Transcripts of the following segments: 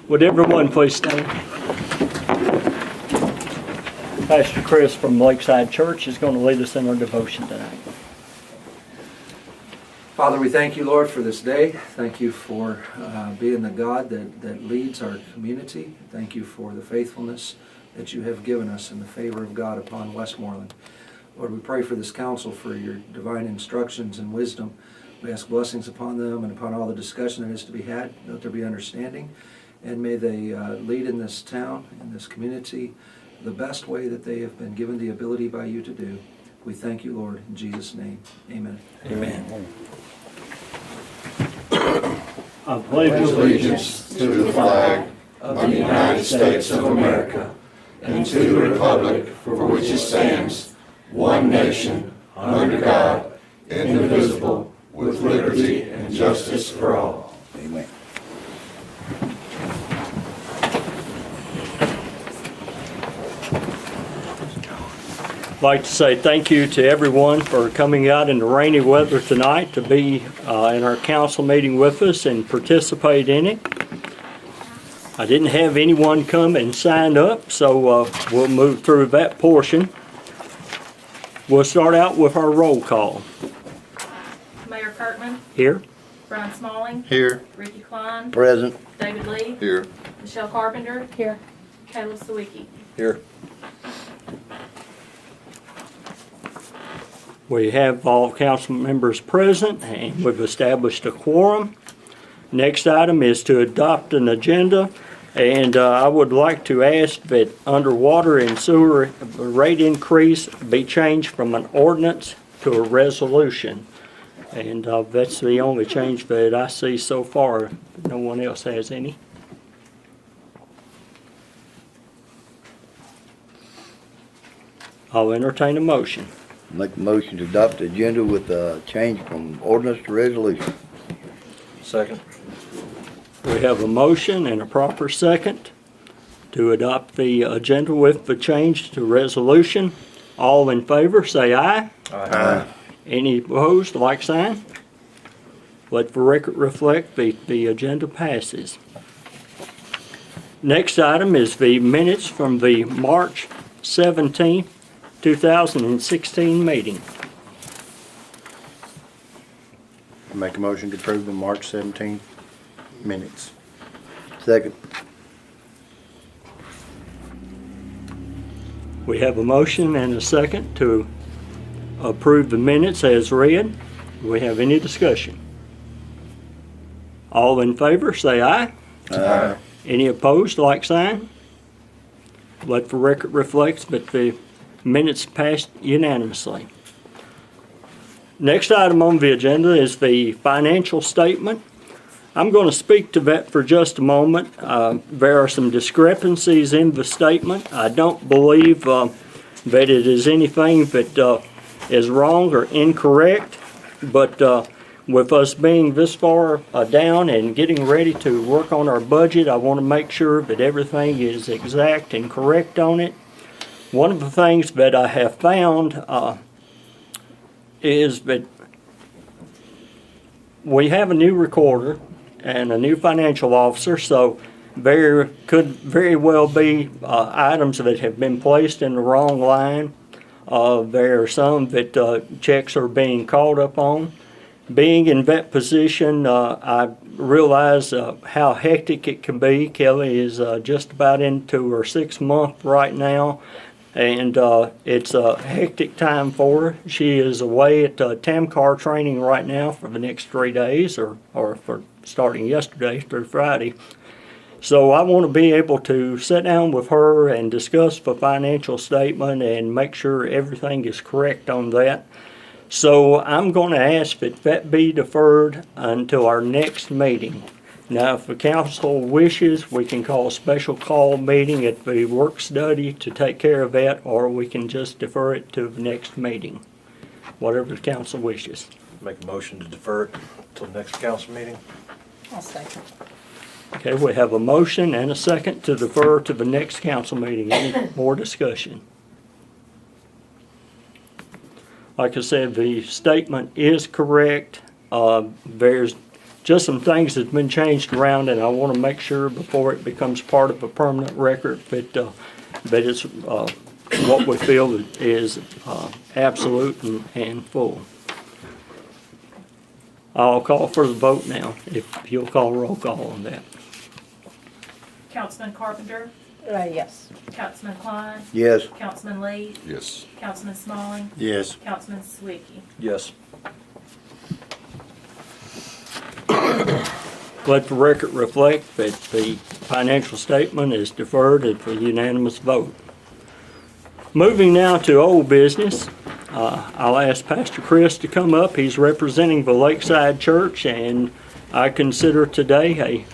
Would everyone please stand? Pastor Chris from Lakeside Church is going to lead us in our devotion tonight. Father, we thank you, Lord, for this day. Thank you for being the God that leads our community. Thank you for the faithfulness that you have given us and the favor of God upon Westmoreland. Lord, we pray for this council, for your divine instructions and wisdom. We ask blessings upon them and upon all the discussion that is to be had. Let there be understanding. And may they lead in this town, in this community, the best way that they have been given the ability by you to do. We thank you, Lord, in Jesus' name. Amen. Amen. I pledge allegiance to the flag of the United States of America and to the republic for which it stands, one nation, under God, indivisible, with liberty and justice for all. Amen. I'd like to say thank you to everyone for coming out in the rainy weather tonight to be in our council meeting with us and participate in it. I didn't have anyone come and sign up, so we'll move through that portion. We'll start out with our roll call. Mayor Kirkman, Here. Brian Smalling, Here. Ricky Klein, Present. David Lee, Here. Michelle Carpenter, Here. Kayla Sawicki. Here. We have all council members present and we've established a quorum. Next item is to adopt an agenda, and I would like to ask that under water and sewer rate increase be changed from an ordinance to a resolution. And that's the only change that I see so far. No one else has any. I'll entertain a motion. Make a motion to adopt the agenda with a change from ordinance to resolution. Second. We have a motion and a proper second to adopt the agenda with the change to resolution. All in favor, say aye. Aye. Any opposed, like sign? Let the record reflect the agenda passes. Next item is the minutes from the March 17th, 2016 meeting. Make a motion to approve the March 17th minutes. Second. We have a motion and a second to approve the minutes as read. Do we have any discussion? All in favor, say aye. Aye. Any opposed, like sign? Let the record reflect that the minutes passed unanimously. Next item on the agenda is the financial statement. I'm going to speak to that for just a moment. There are some discrepancies in the statement. I don't believe that it is anything that is wrong or incorrect, but with us being this far down and getting ready to work on our budget, I want to make sure that everything is exact and correct on it. One of the things that I have found is that we have a new recorder and a new financial officer, so there could very well be items that have been placed in the wrong line. There are some that checks are being called up on. Being in that position, I realize how hectic it can be. Kelly is just about into her 6th month right now, and it's a hectic time for her. She is away at TAMCAR training right now for the next 3 days, or for starting yesterday through Friday. So I want to be able to sit down with her and discuss the financial statement and make sure everything is correct on that. So I'm going to ask that that be deferred until our next meeting. Now, if the council wishes, we can call a special call meeting at the work study to take care of that, or we can just defer it to the next meeting, whatever the council wishes. Make a motion to defer it till the next council meeting. I'll second. Okay, we have a motion and a second to defer to the next council meeting. Any more discussion? Like I said, the statement is correct. There's just some things that's been changed around, and I want to make sure before it becomes part of a permanent record that it's what we feel is absolute and full. I'll call for the vote now, if you'll call roll call on that. Councilman Carpenter, Yes. Councilman Klein, Yes. Councilman Lee, Yes. Councilman Smalley, Yes. Councilman Sawicki. Yes. Let the record reflect that the financial statement is deferred and for unanimous vote. Moving now to old business, I'll ask Pastor Chris to come up. He's representing the Lakeside Church, and I consider today a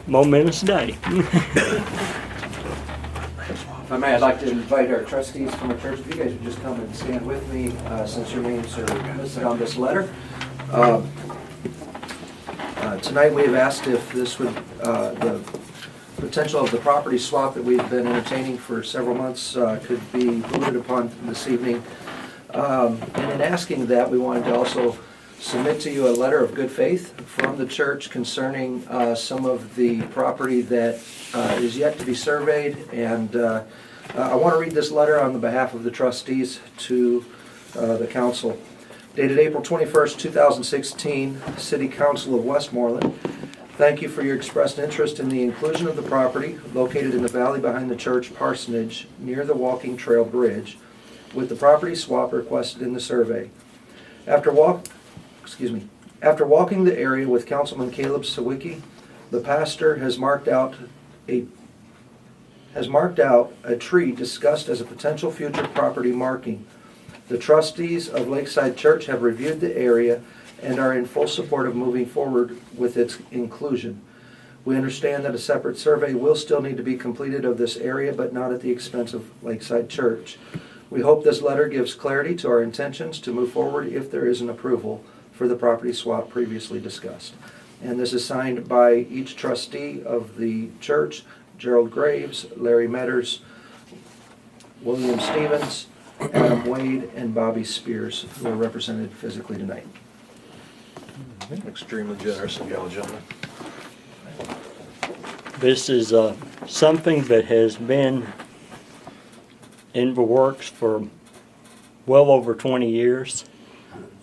momentous day. If I may, I'd like to invite our trustees from our church, if you guys would just come and stand with me, since your names are listed on this letter. Tonight, we have asked if this would, the potential of the property swap that we've been entertaining for several months could be voted upon this evening. And in asking that, we wanted to also submit to you a letter of good faith from the church concerning some of the property that is yet to be surveyed. And I want to read this letter on the behalf of the trustees to the council. Dated April 21st, 2016, City Council of Westmoreland. Thank you for your expressed interest in the inclusion of the property located in the valley behind the church parsonage near the walking trail bridge with the property swap requested in the survey. After walking the area with Councilman Caleb Sawicki, the pastor has marked out a tree discussed as a potential future property marking. The trustees of Lakeside Church have reviewed the area and are in full support of moving forward with its inclusion. We understand that a separate survey will still need to be completed of this area, but not at the expense of Lakeside Church. We hope this letter gives clarity to our intentions to move forward if there is an approval for the property swap previously discussed. And this is signed by each trustee of the church: Gerald Graves, Larry Metters, William Stevens, Adam Wade, and Bobby Spears, who are represented physically tonight. Extremely generous of y'all, gentlemen. This is something that has been in the works for well over 20 years.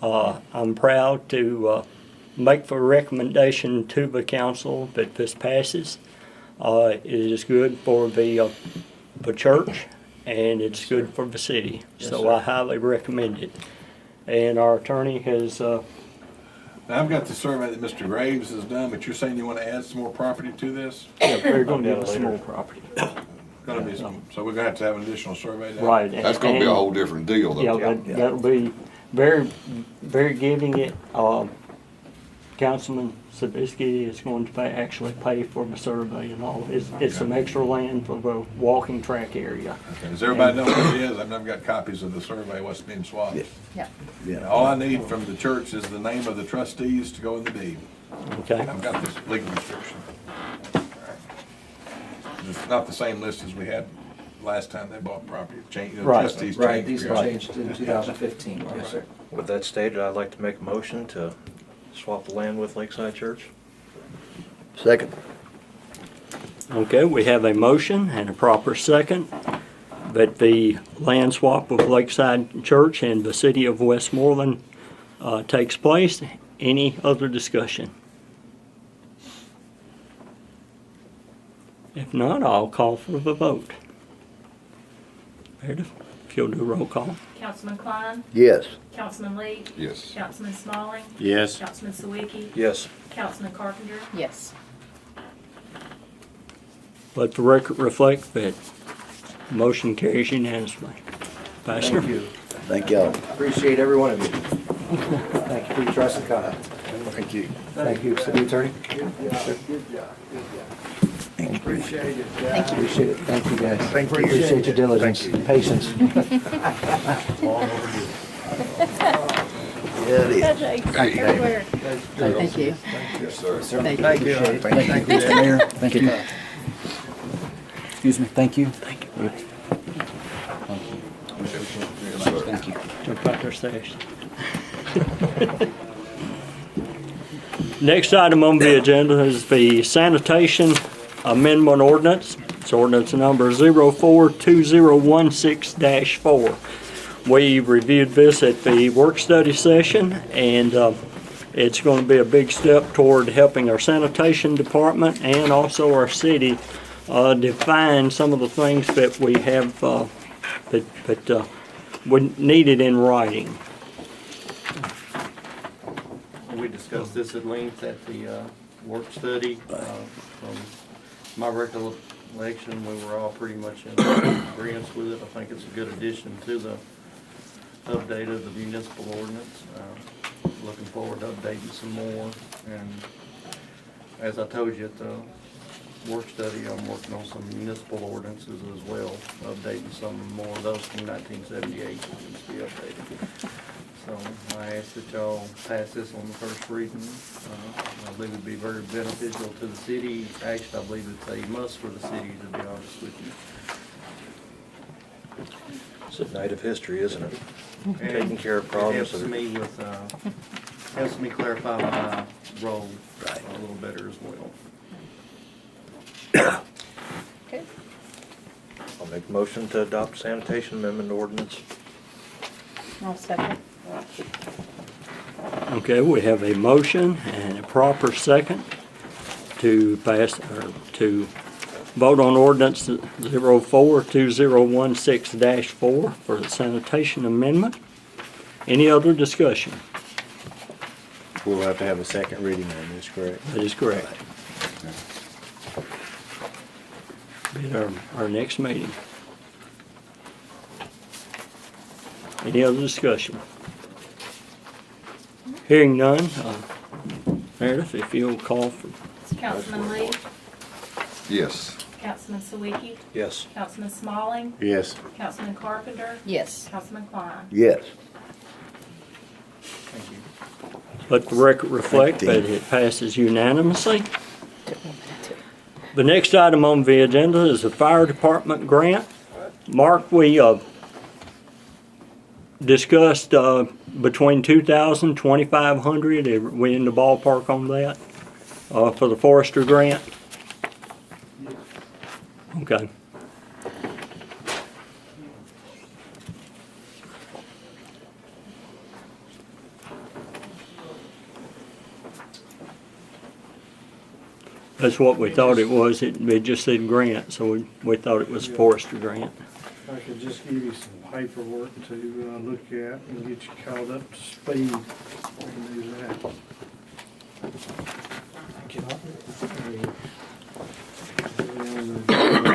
I'm proud to make the recommendation to the council that this passes. It is good for the church, and it's good for the city. Yes, So sir. I highly recommend it. And our attorney has, Now, I've got the survey that Mr. Graves has done, but you're saying you want to add some more property to this? they're going to give Yeah, us later. more property. Gonna be some, so we're gonna have to have an additional survey now? Right. That's gonna be a whole different deal, Yeah, though. that'll be very, very giving it. Councilman Sabisky is going to actually pay for the survey and all. It's some extra land for the walking track area. Okay. Does everybody know what it is? I've got copies of the survey, what's being swapped. Yeah. And all I need from the church is the name of the trustees to go in the deed. Okay? I've got this legal description. It's not the same list as we had last time they bought property. The Right. trustees Right, changed. these were changed in 2015. Yes, sir. With that stated, I'd like to make a motion to swap the land with Lakeside Church. Second. Okay, we have a motion and a proper second that the land swap with Lakeside Church and the city of Westmoreland takes place. Any other discussion? If not, I'll call for the vote. Meredith, if you'll do roll call. Councilman Klein, Yes. Councilman Lee, Yes. Councilman Smalley, Yes. Councilman Sawicki, Yes. Councilman Carpenter, Yes. Let the record reflect that motion carries unanimously. Pastor? Thank you. Thank y'all. Appreciate every one of you. Thank you for your trust and confidence. Thank you. Thank you, city attorney. Thank you. Appreciate it. Thank you, guys. Appreciate your diligence, patience. Yeah, it is. Everywhere. Thank you. Yes, sir. Thank you. Thank you. Thank you, Mr. Mayor. Thank you. Excuse me, thank you. Thank you. Thank you. Jump out there, Stash. Next item on the agenda is the sanitation amendment ordinance. It's ordinance number 042016-4. We reviewed this at the work study session, and it's going to be a big step toward helping our sanitation department and also our city define some of the things that we have that we needed in writing. We discussed this at length at the work study. From my recollection, we were all pretty much in agreement with it. I think it's a good addition to the update of the municipal ordinance. Looking forward to updating some more. And as I told you at the work study, I'm working on some municipal ordinances as well, updating some more of those from 1978 that needs to be updated. So I ask that y'all pass this on the first reading. I believe it'd be very beneficial to the city. Actually, I believe it's a must for the city, to be honest with you. It's a night of history, isn't it? Taking care of problems. It helps me clarify my role a little better as well. Okay. I'll make a motion to adopt sanitation amendment ordinance. I'll second. Okay, we have a motion and a proper second to pass, or to vote on ordinance 042016-4 for the sanitation amendment. Any other discussion? We'll have to have a second reading on this, correct? That is correct. Be at our next meeting. Any other discussion? Hearing none, Meredith, if you'll call for, Councilman Lee, Yes. Councilman Sawicki, Yes. Councilman Smalling, Yes. Councilman Carpenter, Yes. Councilman Klein. Yes. Thank you. let the record reflect that it passes unanimously. The next item on the agenda is the fire department grant. Mark, we discussed between 2,000, 2,500. Are we in the ballpark on that for the forester grant? Okay. That's what we thought it was. It just said grant, so we thought it was forester grant. I could just give you some paperwork to look at and get you caught up to speed. We can do that.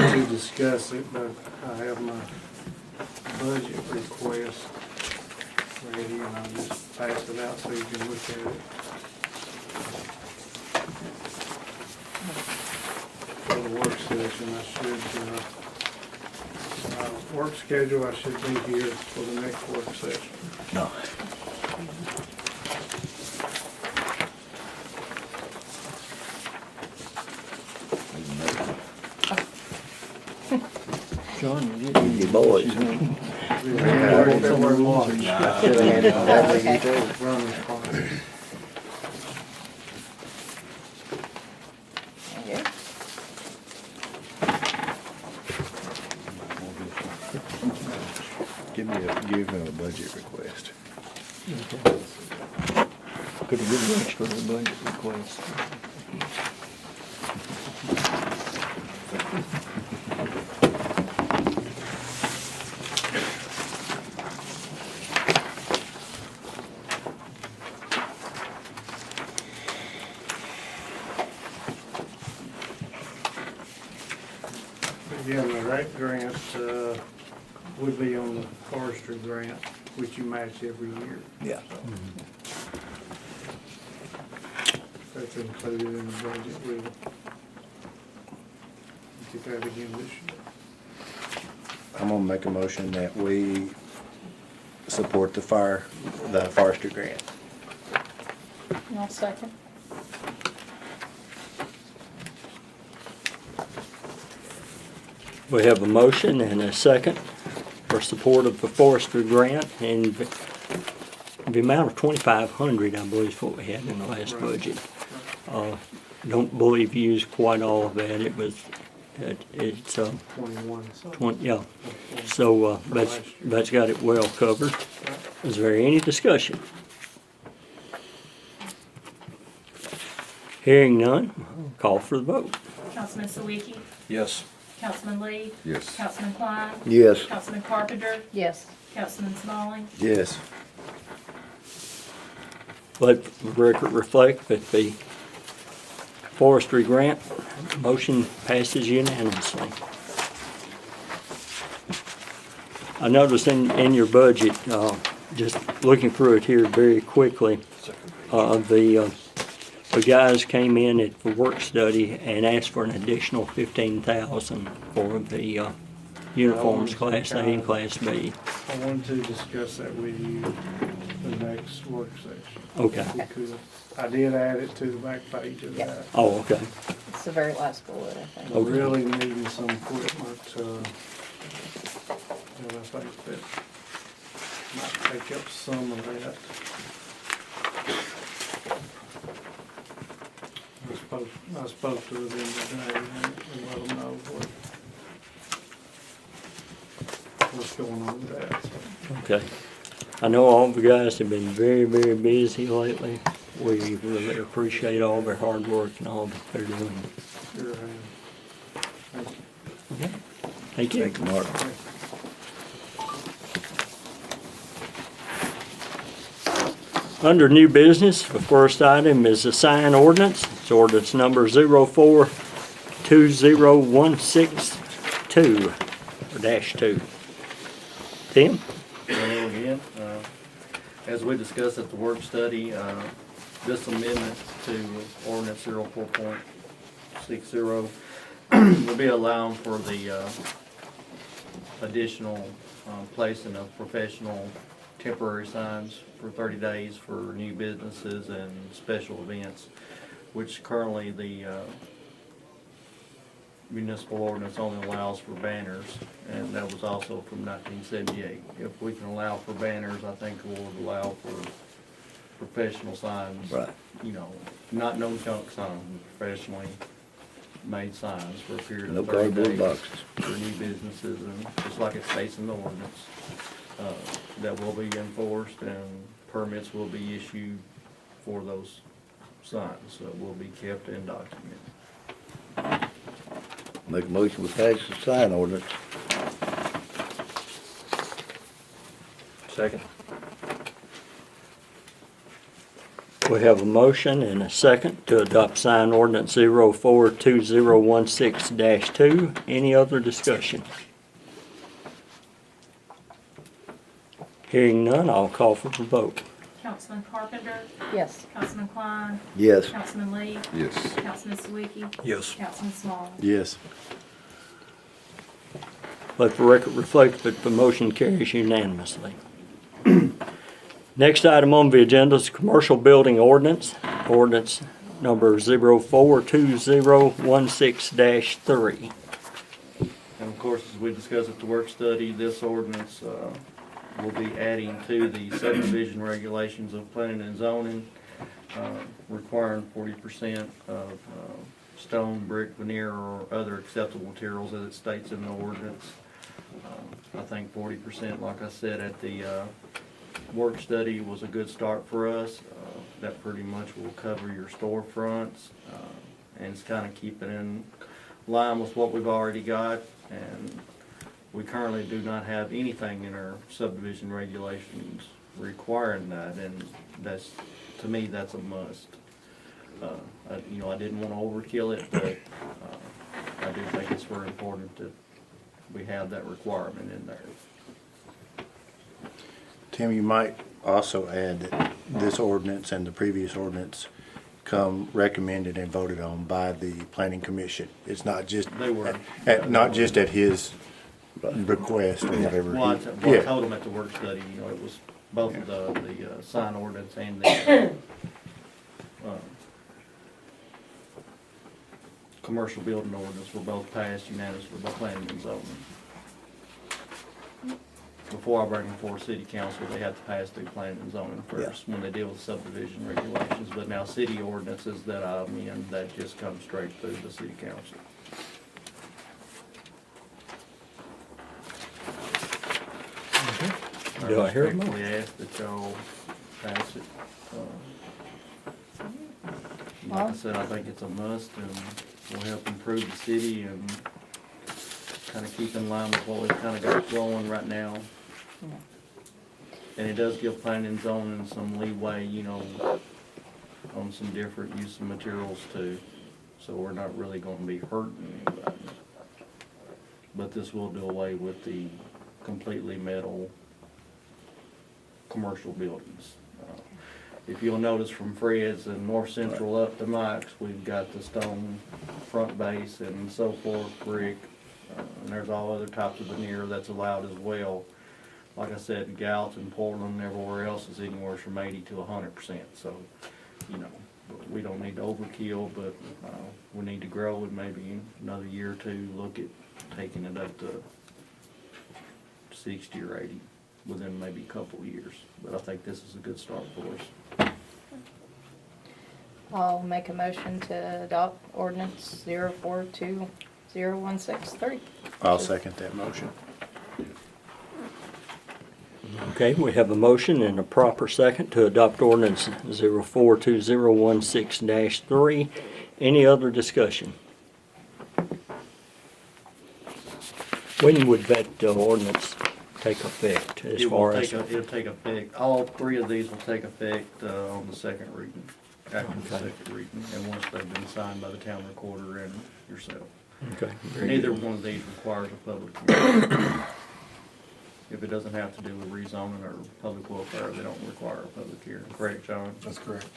To discuss it, but I have my budget request ready and I'll just pass it out so you can look at it. For the work session, I should, work schedule, I should be here for the next work session. No. John, You boys. February, March. Running fine. Okay. Give him a budget request. could have given extra for the budget request. Yeah, now that grant would be on the forestry grant, which you match every year. Yeah. That's included in the budget with it. Get that again this year. I'm gonna make a motion that we support the forestry grant. I'll second. We have a motion and a second for support of the forestry grant, and the amount of $2,500, I believe, is what we had in the last budget. Don't believe used quite all of that. It's 21, so. yeah. So that's got it well covered. Is there any discussion? Hearing none, I'll call for the vote. Councilman Sawicki, Yes. Councilman Lee, Yes. Councilman Klein, Yes. Councilman Carpenter, Yes. Councilman Smalley, Yes. Let the record reflect that the forestry grant motion passes unanimously. I noticed in your budget, just looking through it here very quickly, the guys came in at the work study and asked for an additional $15,000 for the uniforms, Class A and Class B. I wanted to discuss that with you the next work session. Okay. Because I did add it to the back page of that. Oh, okay. It's the very last bullet, I think. We're really needing some equipment, and I think that might take up some of that. I spoke to them today and let them know what's going on with that. So, Okay. I know all the guys have been very, very busy lately. We really appreciate all their hard work and all that they're doing. sure, thank you. Okay. Thank you. Thank you, Mark. Under new business, the first item is a sign ordinance. It's ordinance number 04-20162, or -2. Tim? Hello again. As we discussed at the work study, this amendment to ordinance 04.60 will be allowing for the additional placing of professional temporary signs for 30 days for new businesses and special events, which currently the municipal ordinance only allows for banners, and that was also from 1978. If we can allow for banners, I think we'll allow for professional signs. Right. You know, not no junk signs, professionally made signs for a period No of 30 cardboard days boxes. for new businesses, and just like it states in the ordinance, that will be enforced and permits will be issued for those signs, so it will be kept and documented. Make a motion to pass the sign ordinance. Second. We have a motion and a second to adopt sign ordinance 04-2016-2. Any other discussion? Hearing none, I'll call for the vote. Councilman Carpenter, Yes. Councilman Klein, Yes. Councilman Lee, Yes. Councilman Sawicki, Yes. Councilman Smalley. Yes. Let the record reflect that the motion carries unanimously. Next item on the agenda is commercial building ordinance, ordinance number 04-2016-3. And of course, as we discussed at the work study, this ordinance will be adding to the subdivision regulations of planning and zoning, requiring 40% of stone, brick, veneer, or other acceptable materials as it states in the ordinance. I think 40%, like I said at the work study, was a good start for us. That pretty much will cover your storefronts, and it's kind of keeping in line with what we've already got. And we currently do not have anything in our subdivision regulations requiring that, and that's, to me, that's a must. You know, I didn't want to overkill it, but I do think it's very important that we have that requirement in there. Tim, you might also add that this ordinance and the previous ordinance come recommended and voted on by the planning commission. It's not just, They were. not just at his request or whatever. Well, I Yeah. told them at the work study, you know, it was both the sign ordinance and the commercial building ordinance were both passed unanimously by planning and zoning. before I bring them before city council, they have to pass through planning and zoning first when they deal with subdivision regulations. But now city ordinances that I amend, that just comes straight through the city council. Do I hear a respectfully ask that y'all pass it. Like I said, I think it's a must and will help improve the city and kind of keep in line with what we've kind of got going right now. And it does give planning and zoning some leeway, you know, on some different use of materials too. So we're not really gonna be hurting anybody. But this will do away with the completely metal commercial buildings. If you'll notice from Fred's and North Central up to Mike's, we've got the stone front base and so forth, brick, and there's all other types of veneer that's allowed as well. Like I said, in Gallatin, Portland, and everywhere else is anywhere from 80 to 100%. So, you know, we don't need to overkill, but we need to grow and maybe another year or two look at taking it up to 60 or 80 within maybe a couple of years. But I think this is a good start for us. I'll make a motion to adopt ordinance 042063. I'll second that motion. Okay, we have a motion and a proper second to adopt ordinance 042016-3. Any other discussion? When would that ordinance take effect as far as? It'll take effect, all three of these will take effect on the second reading, after the second reading, and once they've been signed by the town recorder and yourself. Okay. Neither one of these requires a public hearing. If it doesn't have to do with rezoning or public welfare, they don't require a public hearing. Correct, John? That's correct.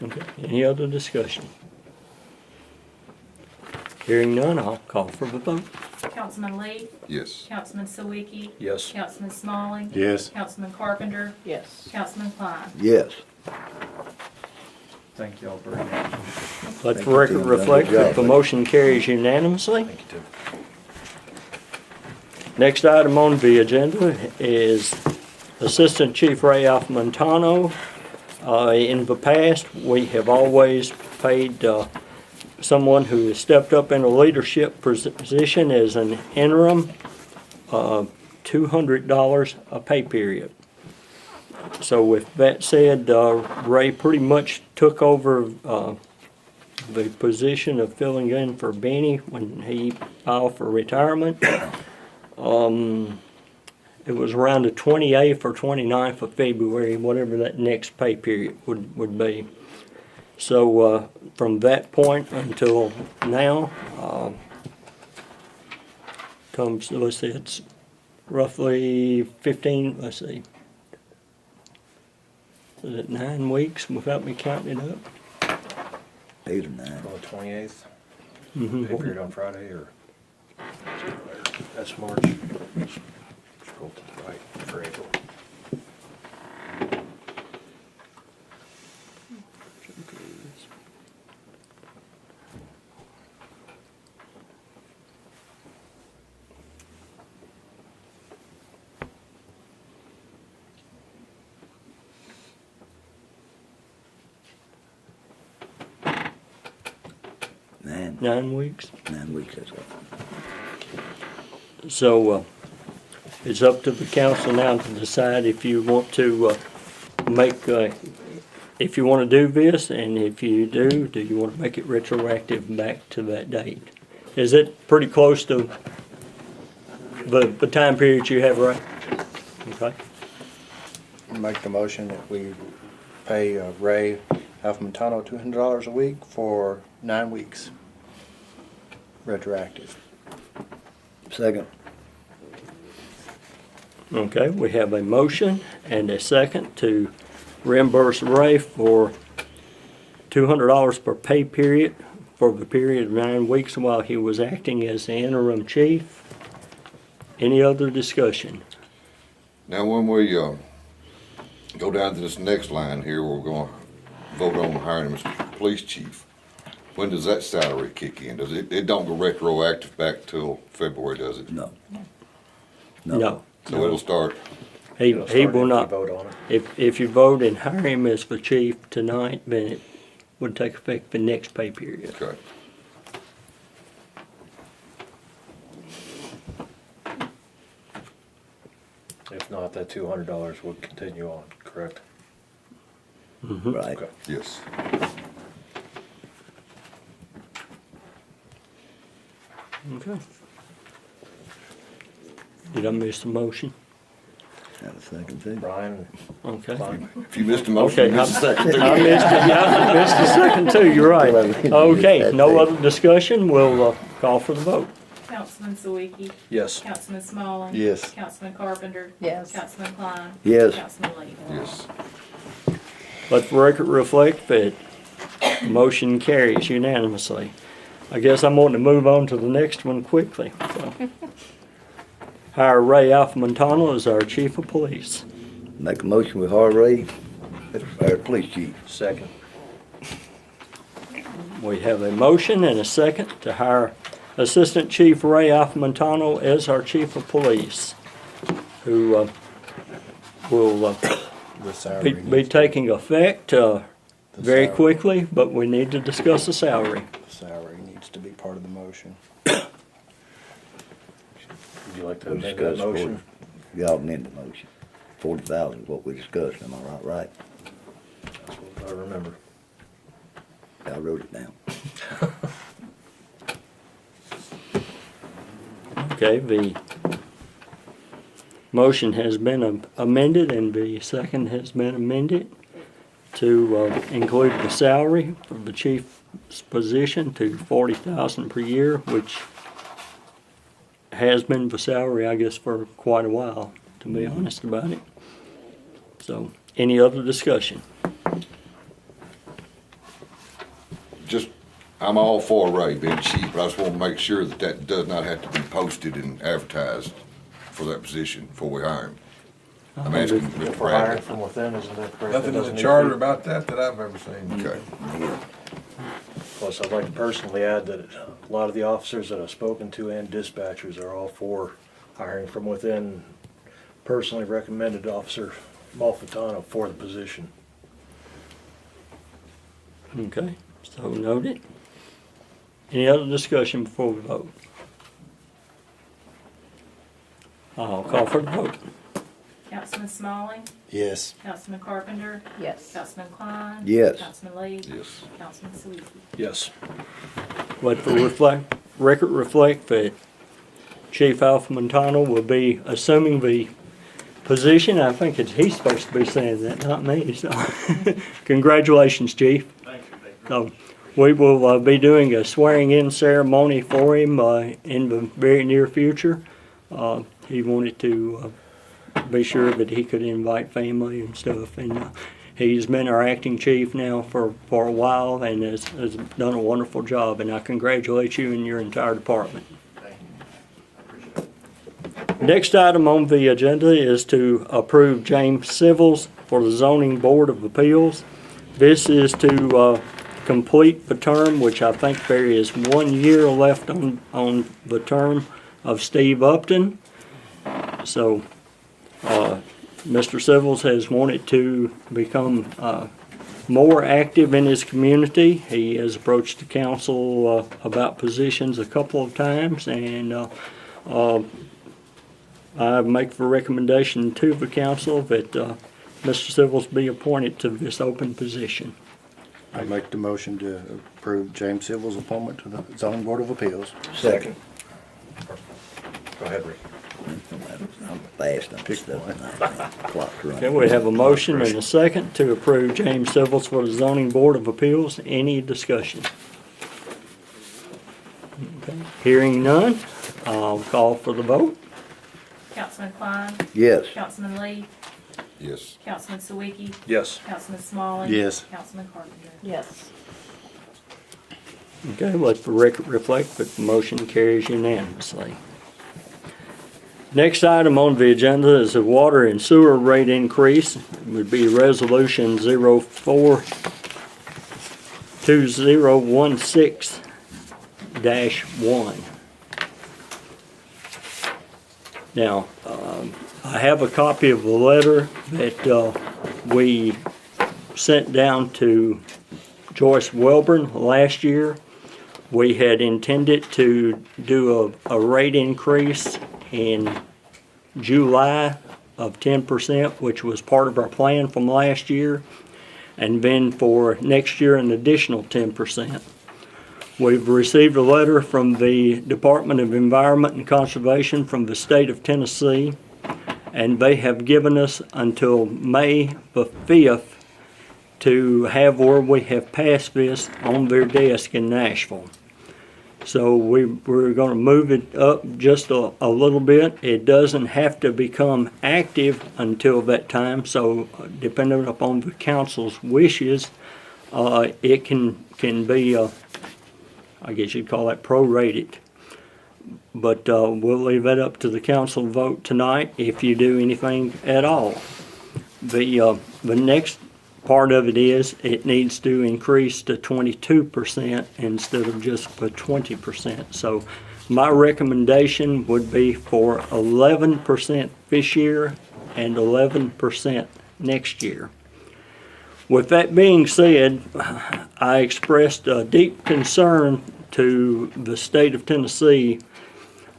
Okay, any other discussion? Hearing none, I'll call for the vote. Councilman Lee, Yes. Councilman Sawicki, Yes. Councilman Smalley, Yes. Councilman Carpenter, Yes. Councilman Klein. Yes. Thank y'all very much. Let Thank the you, record Tim. reflect Good job, that the buddy. motion carries unanimously. Thank you, Tim. Next item on the agenda is Assistant Chief Ray Alfmontano. In the past, we have always paid someone who has stepped up in a leadership position as an interim $200 a pay period. So with that said, Ray pretty much took over the position of filling in for Benny when he filed for retirement. It was around the 28th or 29th of February, whatever that next pay period would be. So from that point until now, comes, let's see, it's roughly 15, let's see, is it 9 weeks without me counting it up? 8 or 9. On the 28th, Mhm. pay period on Friday, or? That's March. Scroll to the right for April. Nine. 9 weeks. 9 weeks, that's all. So it's up to the council now to decide if you want to if you want to do this, and if you do you want to make it retroactive back to that date? Is it pretty close to the time period you have, right? Okay. Make the motion that we pay Ray Alfmontano $200 a week for 9 weeks. Retroactive. Second. Okay, we have a motion and a second to reimburse Ray for $200 per pay period for the period of 9 weeks while he was acting as the interim chief. Any other discussion? Now, when we go down to this next line here, we're gonna vote on hiring him as police chief. When does that salary kick in? Does it don't go retroactive back till February, does it? No. No. So it'll start. He It'll start will if not. you vote on it. If you vote and hire him as the chief tonight, then it would take effect the next pay period. Okay. If not, that $200 would continue on, correct? Right. Okay. Yes. Okay. Did I miss the motion? Have a second too. Brian, Okay. fine. If you missed a motion, Okay, you missed a second. too. I missed it, yeah, I missed the second too, you're right. Okay, no other discussion, we'll call for the vote. Councilman Sawicki, Yes. Councilman Smalley. Yes. Councilman Carpenter. Yes. Councilman Klein. Yes. Councilman Lee. Yes. Let the record reflect that the motion carries unanimously. I guess I'm wanting to move on to the next one quickly, so. Hire Ray Alfamontano as our chief of police. Make a motion with Harvey, our police chief. Second. We have a motion and a second to hire Assistant Chief Ray Alfamontano as our chief of police, who will The salary be needs, taking effect very salary. quickly, but we need to discuss the salary. the salary needs to be part of the motion. Would you like to We amend that discussed motion? Y'all amend the motion. 40,000 is what we discussed, am I right? That's what I remember. I wrote it down. Okay, the motion has been amended and the second has been amended to include the salary of the chief's position to $40,000 per year, which has been the salary, I guess, for quite a while, to be honest about it. So, any other discussion? Just, I'm all for Ray being chief, but I just want to make sure that that does not have to be posted and advertised for that position before we hire him. I'm asking Mr. If we're hiring Bradley. from within, isn't that correct? Nothing It in doesn't the need to charter be- about that I've ever seen. Okay. Plus, I'd like to personally add that a lot of the officers that I've spoken to and dispatchers are all for hiring from within. Personally recommended Officer Malfitano for the position. Okay, so noted. Any other discussion before we vote? I'll call for the vote. Councilman Smalley. Yes. Councilman Carpenter. Yes. Councilman Klein. Yes. Councilman Lee. Yes. Councilman Sawicki. Yes. Let the record reflect that Chief Alfamontano will be assuming the position. I think he's supposed to be saying that, not me. So, congratulations, Chief. Thank you. So, we will be doing a swearing-in ceremony for him in the very near future. He wanted to be sure that he could invite family and stuff, and he's been our acting chief now for a while and has done a wonderful job, and I congratulate you and your entire department. Thank you. I appreciate it. Next item on the agenda is to approve James Civils for the Zoning Board of Appeals. This is to complete the term, which I think there is 1 year left on the term of Steve Upton. So, Mr. Civils has wanted to become more active in his community. He has approached the council about positions a couple of times, and I make the recommendation to the council that Mr. Civils be appointed to this open position. I make the motion to approve James Civil's appointment to the zoning board of appeals. Second. Go ahead, Rick. I'm fast on this stuff tonight. Clock's running. Okay, we have a motion and a second to approve James Civils for the zoning board of appeals. Any discussion? Okay, hearing none, I'll call for the vote. Councilman Klein. Yes. Councilman Lee. Yes. Councilman Sawicki. Yes. Councilman Smalley. Yes. Councilman Carpenter. Yes. Okay, let the record reflect that the motion carries unanimously. Next item on the agenda is a water and sewer rate increase. It would be Resolution 042016-1. Now, I have a copy of the letter that we sent down to Joyce Welborn last year. We had intended to do a rate increase in July of 10%, which was part of our plan from last year, and then for next year an additional 10%. We've received a letter from the Department of Environment and Conservation from the state of Tennessee, and they have given us until May the 5th to have where we have passed this on their desk in Nashville. So we're going to move it up just a little bit. It doesn't have to become active until that time, so depending upon the council's wishes, it can be, I guess you'd call that prorated. But we'll leave that up to the council vote tonight if you do anything at all. The next part of it is it needs to increase to 22% instead of just the 20%. So my recommendation would be for 11% this year and 11% next year. With that being said, I expressed a deep concern to the state of Tennessee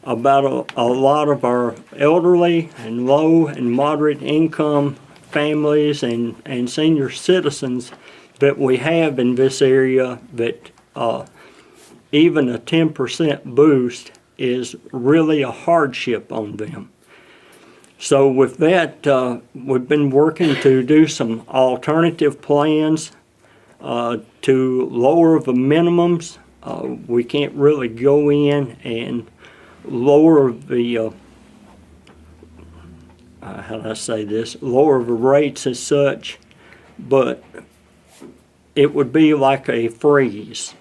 about a lot of our elderly and low and moderate income families and senior citizens that we have in this area, that even a 10% boost is really a hardship on them. So with that, we've been working to do some alternative plans to lower the minimums. We can't really go in and lower the how do I say this, lower the rates as such, but it would be like a freeze.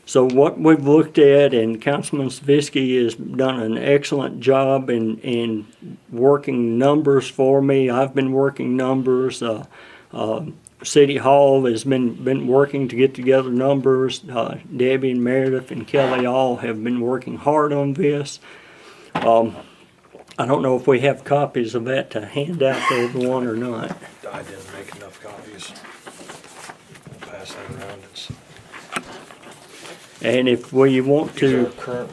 So what we've looked at, and Councilman Stavisky has done an excellent job in working numbers for me. I've been working numbers. City Hall has been working to get together numbers. Debbie and Meredith and Kelly all have been working hard on this. I don't know if we have copies of that to hand out to everyone or not. I didn't make enough copies. I'll pass that around. And if we want These are to, current.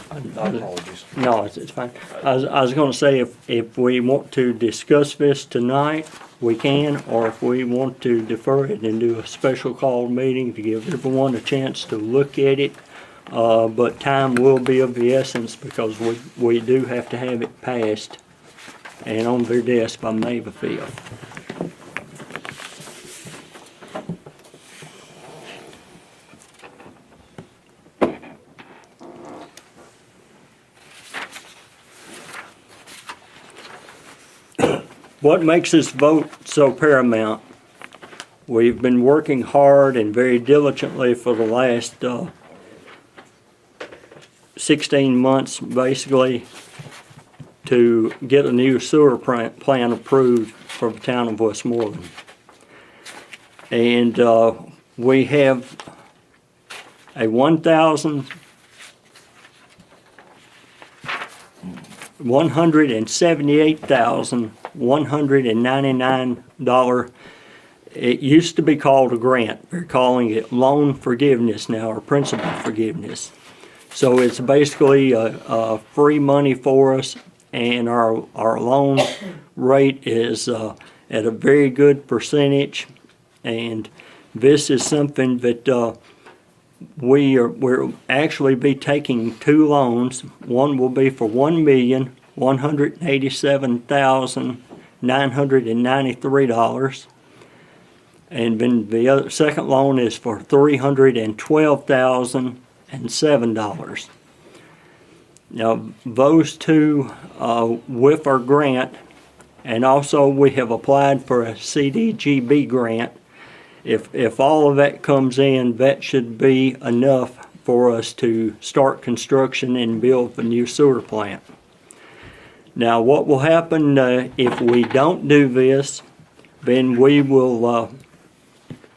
Apologies. no, it's fine. I was going to say if we want to discuss this tonight, we can, or if we want to defer it and do a special call meeting to give everyone a chance to look at it. But time will be of the essence because we do have to have it passed and on their desk by May the 5th. What makes this vote so paramount? We've been working hard and very diligently for the last 16 months basically to get a new sewer plan approved for the town of Westmoreland. And we have a $178,199. It used to be called a grant. They're calling it loan forgiveness now, or principal forgiveness. So it's basically a free money for us, and our loan rate is at a very good percentage. And this is something that we'll actually be taking two loans. One will be for $1,187,993, and then the second loan is for $312,007. Now those two with our grant, and also we have applied for a CDGB grant. If all of that comes in, that should be enough for us to start construction and build the new sewer plant. Now what will happen if we don't do this, then we will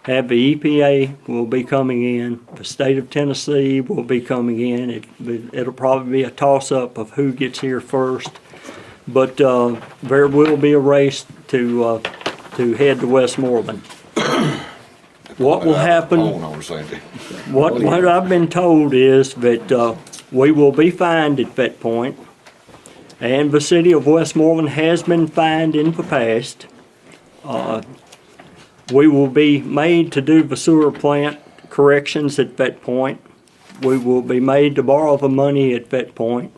have the EPA will be coming in, the state of Tennessee will be coming in. It'll probably be a toss-up of who gets here first, but there will be a race to head to Westmoreland. What will happen? What I've been told is that we will be fined at that point, and the city of Westmoreland has been fined in the past. We will be made to do the sewer plant corrections at that point. We will be made to borrow the money at that point.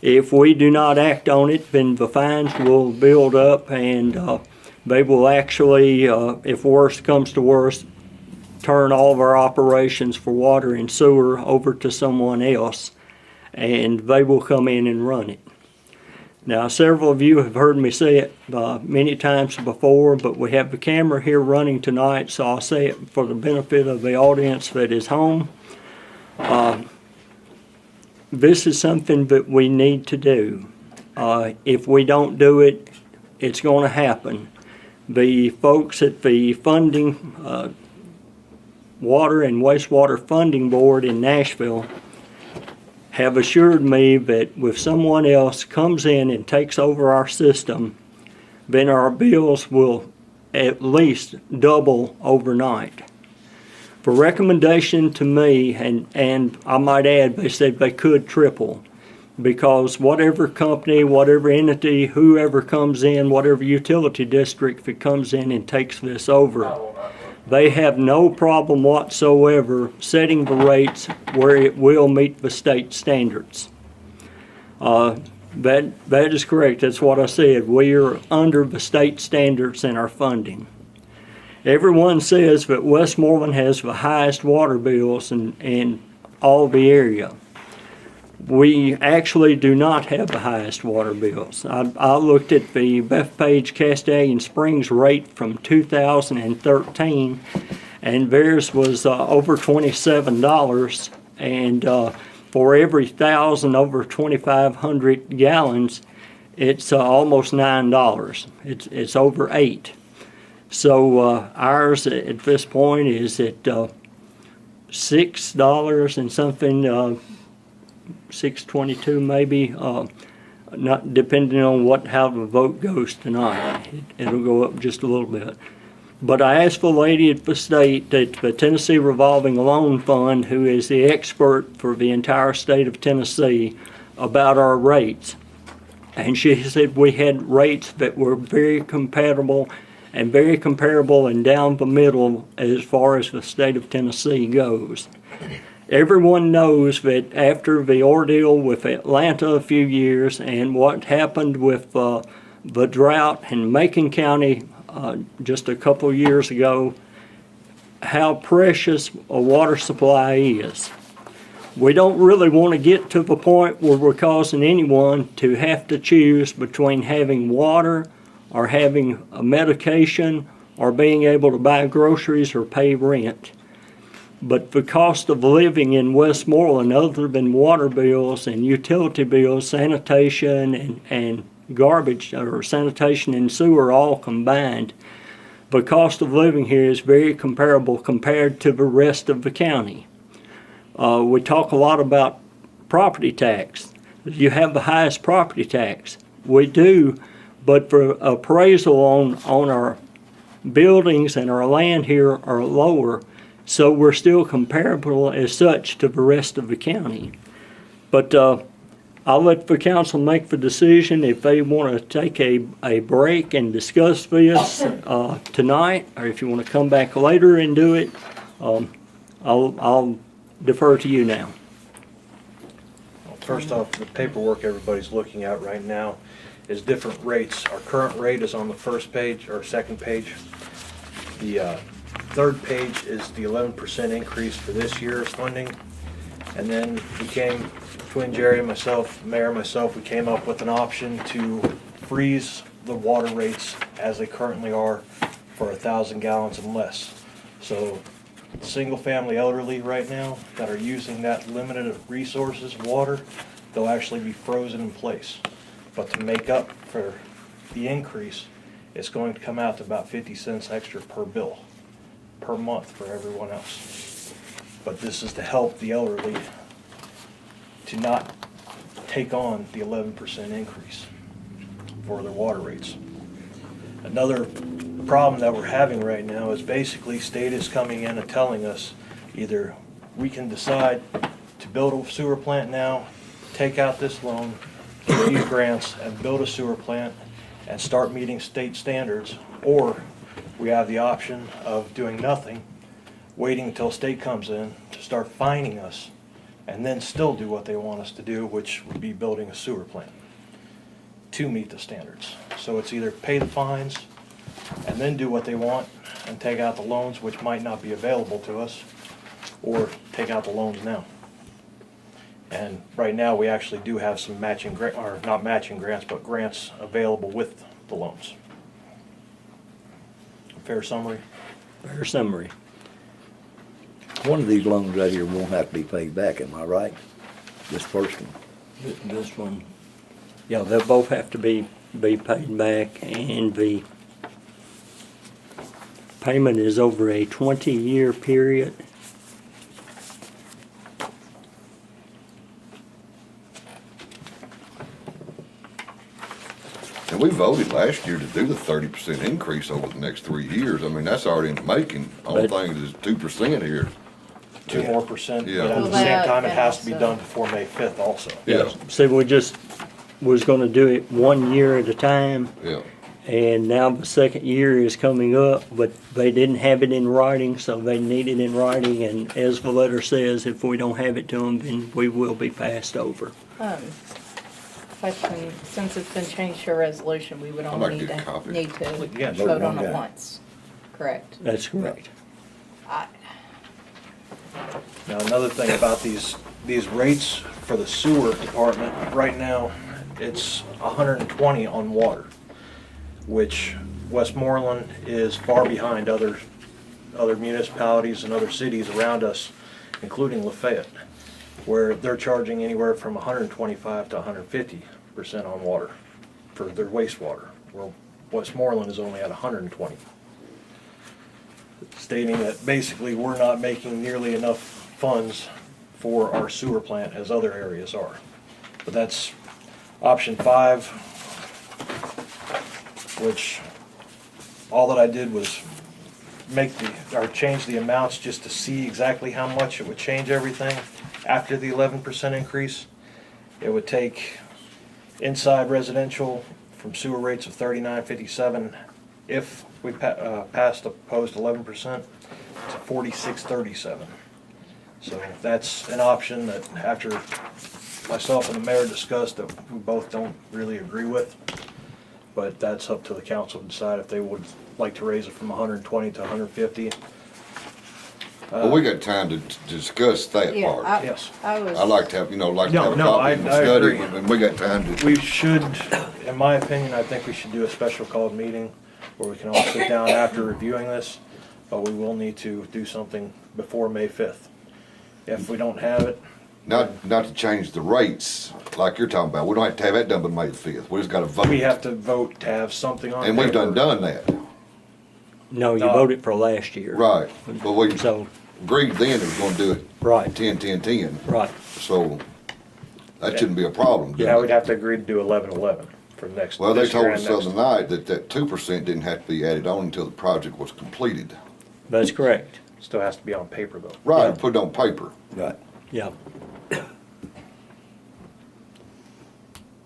If we do not act on it, then the fines will build up, and they will actually, if worst comes to worst, turn all of our operations for water and sewer over to someone else, and they will come in and run it. Now, several of you have heard me say it many times before, but we have the camera here running tonight, so I'll say it for the benefit of the audience that is home. This is something that we need to do. If we don't do it, it's going to happen. The folks at the funding, Water and Wastewater Funding Board in Nashville have assured me that if someone else comes in and takes over our system, then our bills will at least double overnight. For recommendation to me, and I might add, they said they could triple, because whatever company, whatever entity, whoever comes in, whatever utility district that comes in and takes this over, they have no problem whatsoever setting the rates where it will meet the state standards. That is correct. That's what I said. We are under the state standards in our funding. Everyone says that Westmoreland has the highest water bills in all the area. We actually do not have the highest water bills. I looked at the Bethpage Castellan Springs rate from 2013, and theirs was over $27, and for every 1,000 over 2,500 gallons, it's almost $9. It's over $8. So ours at this point is at $6 and something. $6.22 maybe, not depending on how the vote goes tonight. It'll go up just a little bit. But I asked the lady at the state, at the Tennessee Revolving Loan Fund, who is the expert for the entire state of Tennessee, about our rates. And she said we had rates that were very compatible and very comparable and down the middle as far as the state of Tennessee goes. Everyone knows that after the ordeal with Atlanta a few years and what happened with the drought in Macon County just a couple years ago, how precious a water supply is. We don't really want to get to the point where we're causing anyone to have to choose between having water or having a medication or being able to buy groceries or pay rent. But the cost of living in Westmoreland, other than water bills and utility bills, sanitation and garbage, or sanitation and sewer all combined, the cost of living here is very comparable compared to the rest of the county. We talk a lot about property tax. You have the highest property tax. We do, but for appraisal on our buildings and our land here are lower. So we're still comparable as such to the rest of the county. But I'll let the council make the decision if they want to take a break and discuss this tonight, or if you want to come back later and do it. I'll defer to you now. Well, first off, the paperwork everybody's looking at right now is different rates. Our current rate is on the first page or second page. The third page is the 11% increase for this year's funding. And then between Jerry and myself, Mayor and myself, we came up with an option to freeze the water rates as they currently are for 1,000 gallons and less. So single family elderly right now that are using that limited resources water, they'll actually be frozen in place. But to make up for the increase, it's going to come out to about 50 cents extra per bill per month for everyone else. But this is to help the elderly to not take on the 11% increase for their water rates. Another problem that we're having right now is basically state is coming in and telling us either we can decide to build a sewer plant now, take out this loan, get these grants, and build a sewer plant and start meeting state standards, or we have the option of doing nothing, waiting until state comes in to start fining us, and then still do what they want us to do, which would be building a sewer plant to meet the standards. So it's either pay the fines and then do what they want and take out the loans, which might not be available to us, or take out the loans now. And right now, we actually do have some matching or not matching grants, but grants available with the loans. Fair summary? Fair summary. One of these loans right here won't have to be paid back, am I right? This first one. This one, yeah, they'll both have to be paid back, and the payment is over a 20-year period. And we voted last year to do the 30% increase over the next 3 years. I mean, that's already in the making. Only But- thing is 2% here. 2 more percent, Yeah. but at Well, the same that time, it and has to be also- done before May 5th also. Yeah, See, we just was gonna do it 1 year at a time, yeah. and now the second year is coming up, but they didn't have it in writing, so they need it in writing, and as the letter says, if we don't have it to them, then we will be passed over. Question, since it's been changed to a resolution, we would I'd like only to need get a to, copy. Yeah, vote on one it guy. once, correct? That's correct. Now, another thing about these rates for the sewer department, right now, it's 120 on water, which Westmoreland is far behind other municipalities and other cities around us, including Lafayette, where they're charging anywhere from 125 to 150% on water for their wastewater, where Westmoreland is only at 120. Stating that basically we're not making nearly enough funds for our sewer plant as other areas are. But that's option 5, which all that I did was change the amounts just to see exactly how much it would change everything after the 11% increase. It would take inside residential from sewer rates of $39.57 if we passed the proposed 11% to $46.37. So that's an option that after myself and the mayor discussed that we both don't really agree with. But that's up to the council to decide if they would like to raise it from 120 to 150. Well, we got time to discuss that Yeah, part. Yes. I was. I'd like to have, like to have a No, copy of the I study, agree. and we got time to. We should, in my opinion, I think we should do a special called meeting where we can all sit down after reviewing this, but we will need to do something before May 5th. If we don't have it, Not to change the rates like you're talking about. We don't have to have that done by May the 5th. We just got to vote. we have to vote to have something on And we've paper. done that. No, you No. voted for last year. Right. But we So, agreed then it was going to do it right, 10-10-10. right. So that shouldn't be a problem. Yeah, we'd have to agree to do 11-11 for next. Well, they this year told and us the next. other night that 2% didn't have to be added on until the project was completed. That's correct. Still has to be on paper though. Right, Yeah. put it on paper. Right. Yeah.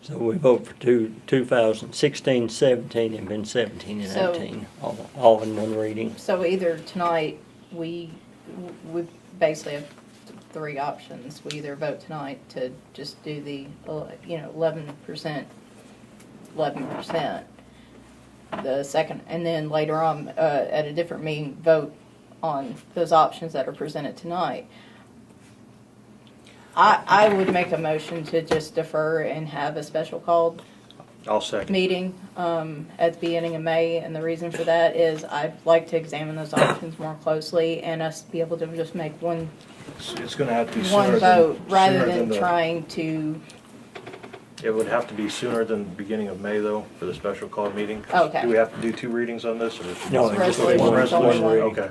So we vote for 2016, 17, and then 17 and So- 18, all in one reading. So either tonight, we basically have 3 options. We either vote tonight to just do the, 11%, 11%. The second, and then later on, at a different meeting, vote on those options that are presented tonight. I would make a motion to just defer and have a special called I'll second. meeting at the beginning of May, and the reason for that is I'd like to examine those options more closely and us be able to just make one It's gonna have to be sooner vote than, rather sooner than than the, trying to. it would have to be sooner than the beginning of May though, for the special call meeting. 'Cause Okay. Do we have to do 2 readings on this or? No, It's just resolution, one it's only resolution. one. Okay.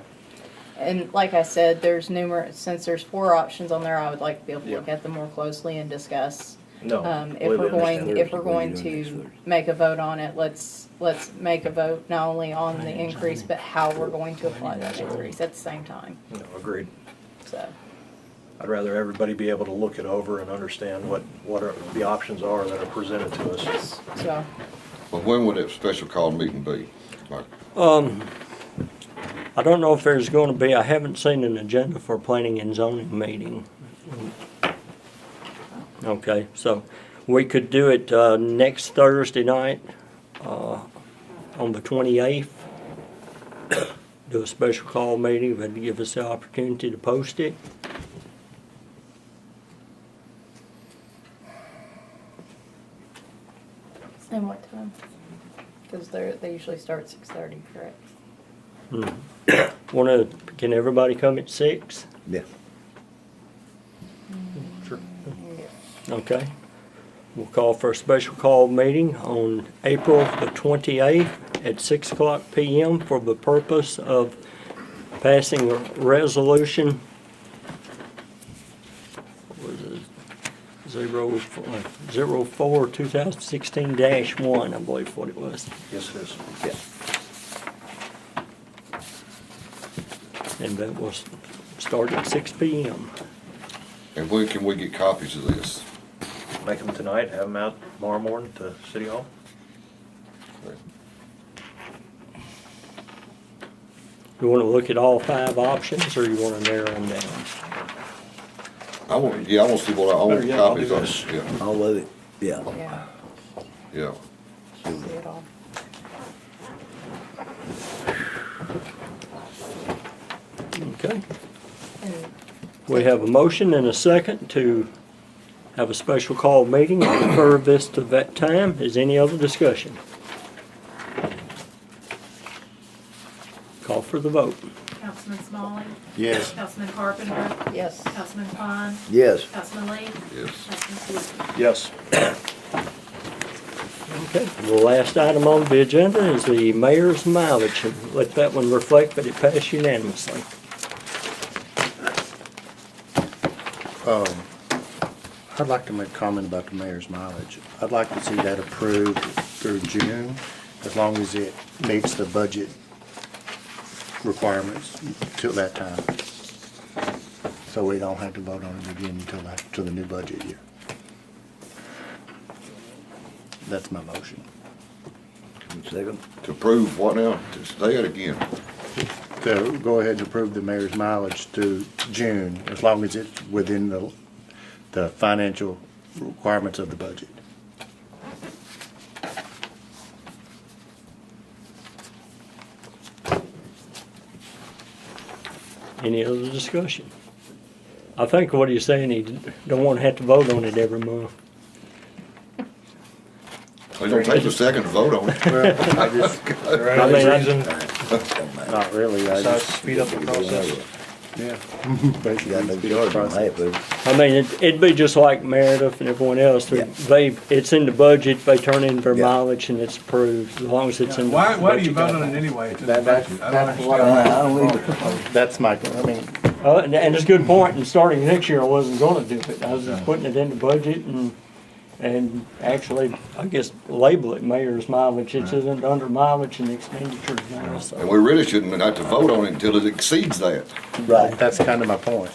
And like I said, there's numerous, since there's 4 options on there, I would like to be able to look at them more closely and discuss. No. If we're completely going, if we're What are you going doing next to Thursday? make a vote on it, let's make a vote not only on the increase, but how we're going to apply that increase at the same time, No, agreed. so. I'd rather everybody be able to look it over and understand what the options are that are presented to us. So, Well, when would that special call meeting be? Like, I don't know if there's gonna be, I haven't seen an agenda for a planning and zoning meeting. Okay, so we could do it, next Thursday night, on the 28th. Do a special call meeting, but give us the opportunity to post it. and what time? Because they usually start 6:30, correct? Can everybody come at 6? Yeah. Okay. We'll call for a special call meeting on April the 28th at 6 o'clock PM for the purpose of passing a resolution. What was it? 04/2016-1, I believe what it was. Yes, it is. Yeah. And that was start at 6 PM. and when can we get copies of this? Make them tonight, have them out tomorrow morning to City Hall. You want to look at all 5 options, or you want to narrow them down? I want to see what I own Yeah, I'll do copies of. this. Yeah, All of it, yeah. Yeah, yeah. see it all. Okay. And We have a motion and a second to have a special call meeting and defer this to that time. Is any other discussion? Call for the vote. Councilman Smalley. Yes. Councilman Carpenter. yes, Councilman Klein. Yes. Councilman Lee. Yes. Councilman Stewart. Yes. Okay, the last item on the agenda is the mayor's mileage. And let that one reflect that it passed unanimously. I'd like to make a comment about the mayor's mileage. I'd like to see that approved through June, as long as it meets the budget requirements till that time. So we don't have to vote on it again until the new budget year. That's my motion. Second. To prove what now? To say it again. To go ahead and approve the mayor's mileage to June, as long as it's within the financial requirements of the budget. Any other discussion? I think what he's saying, he don't want to have to vote on it every month. It don't take a second to vote on it. I just, is there I any mean, reason Not really, I besides just, speed up the process? yeah. You got no charge on that, but I mean, it'd be just like Meredith and everyone else. Yeah. It's in the budget, they turn in their Yeah. mileage and it's approved, as long as it's in the Why do you budget vote on it guidelines. anyway? It's in That- the that's- budget. I don't that's what understand. I don't either. That's my, I mean, And it's a good point, and starting next year, I wasn't gonna do it. I was just putting it in the budget and actually, I guess, label it mayor's mileage. It isn't under mileage and expenditures now, And so. we really shouldn't have to vote on it until it exceeds that. right. that's kind of my point.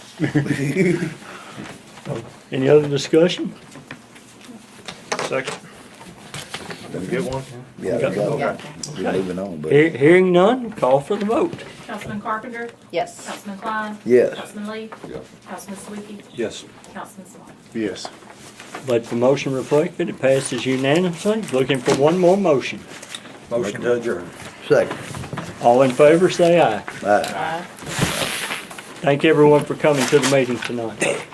Any other discussion? Second. Did we get one? Yeah, we got it. We're moving on, but Hearing none, call for the vote. Councilman Carpenter. yes. Councilman Klein. yes. Councilman Lee. Yeah. Councilman Sweetie. Yes. Councilman Smalley. Yes. Let the motion reflect that it passes unanimously. Looking for one more motion. Motion to adjourn. Second. All in favor, say aye. Aye. Thank everyone for coming to the meeting tonight.